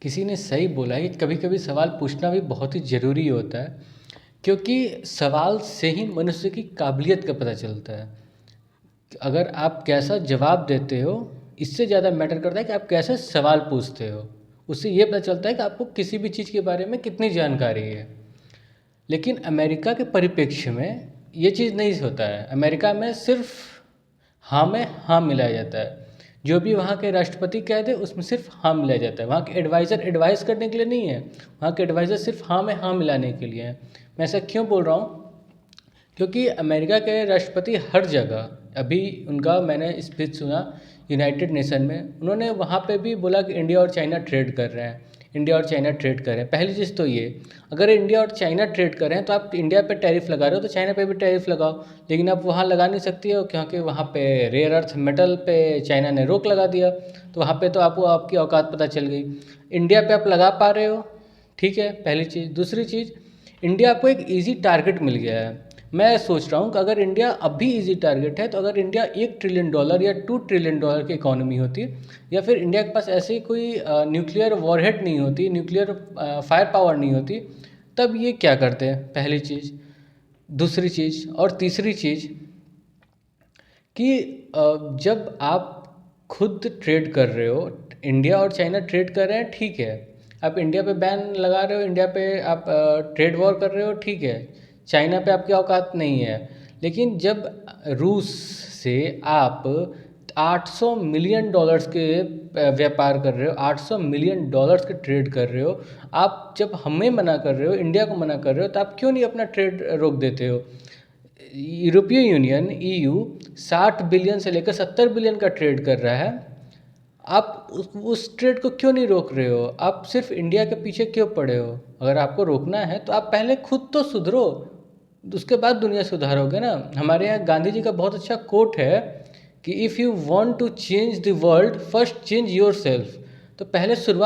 किसी ने सही बोला है कि कभी-कभी सवाल पूछना भी बहुत ही ज़रूरी होता है, क्योंकि सवाल से ही मनुष्य की काबिलियत का पता चलता है। अगर आप कैसा जवाब देते हो, इससे ज़्यादा मैटर करता है कि आप कैसे सवाल पूछते हो। उससे ये पता चलता है कि आपको किसी भी चीज़ के बारे में कितनी जानकारी है। लेकिन अमेरिका के परिप्रेक्ष्य में ये चीज़ नहीं होता है। अमेरिका में सिर्फ हाँ में हाँ मिलाया जाता है। जो भी वहाँ के राष्ट्रपति कह दे उसमें सिर्फ हाँ मिलाया जाता है। वहाँ के एडवाइज़र एडवाइस करने के लिए नहीं है, वहाँ के एडवाइज़र सिर्फ हाँ में हाँ मिलाने के लिए है। मैं ऐसा क्यों बोल रहा हूँ? क्योंकि अमेरिका के राष्ट्रपति हर जगह, अभी उनका मैंने स्पीच सुना यूनाइटेड नेशन में, उन्होंने वहाँ पे भी बोला कि इंडिया और चाइना ट्रेड कर रहे हैं, इंडिया और चाइना ट्रेड कर रहे हैं। पहली चीज़ तो ये, अगर इंडिया और चाइना ट्रेड कर रहे हैं तो आप इंडिया पे टैरिफ लगा रहे हो तो चाइना पे भी टैरिफ लगाओ, लेकिन आप वहाँ लगा नहीं सकती हो क्योंकि वहाँ पे रेयर अर्थ मेटल पे चाइना ने रोक लगा दिया। तो वहाँ पे तो आपको आपकी औकात पता चल गई। इंडिया पे आप लगा पा रहे हो, ठीक है, पहली चीज़। दूसरी चीज़, इंडिया आपको एक ईजी टारगेट मिल गया है। मैं सोच रहा हूँ कि अगर इंडिया अभी इजी टारगेट है, तो अगर इंडिया $1 ट्रिलियन या $2 ट्रिलियन की इकोनॉमी होती, या फिर इंडिया के पास ऐसी कोई न्यूक्लियर वॉरहेड नहीं होती, न्यूक्लियर फायर पावर नहीं होती, तब ये क्या करते हैं, पहली चीज़। दूसरी चीज़ और तीसरी चीज़ कि जब आप खुद ट्रेड कर रहे हो, इंडिया और चाइना ट्रेड कर रहे हैं, ठीक है, आप इंडिया पे बैन लगा रहे हो, इंडिया पे आप ट्रेड वॉर कर रहे हो, ठीक है, चाइना पे आपकी औकात नहीं है। लेकिन जब रूस से आप $800 मिलियन के व्यापार कर रहे हो, $800 मिलियन के ट्रेड कर रहे हो, आप जब हमें मना कर रहे हो, इंडिया को मना कर रहे हो, तो आप क्यों नहीं अपना ट्रेड रोक देते हो? यूरोपीय यूनियन EU 60 बिलियन से लेकर 70 बिलियन का ट्रेड कर रहा है। आप उस ट्रेड को क्यों नहीं रोक रहे हो? आप सिर्फ इंडिया के पीछे क्यों पड़े हो? अगर आपको रोकना है तो आप पहले खुद तो सुधरो, उसके बाद दुनिया सुधारोगे ना। हमारे यहाँ गांधी जी का बहुत अच्छा कोट है कि if you want to change the world first change yourself. तो पहले शुरुआत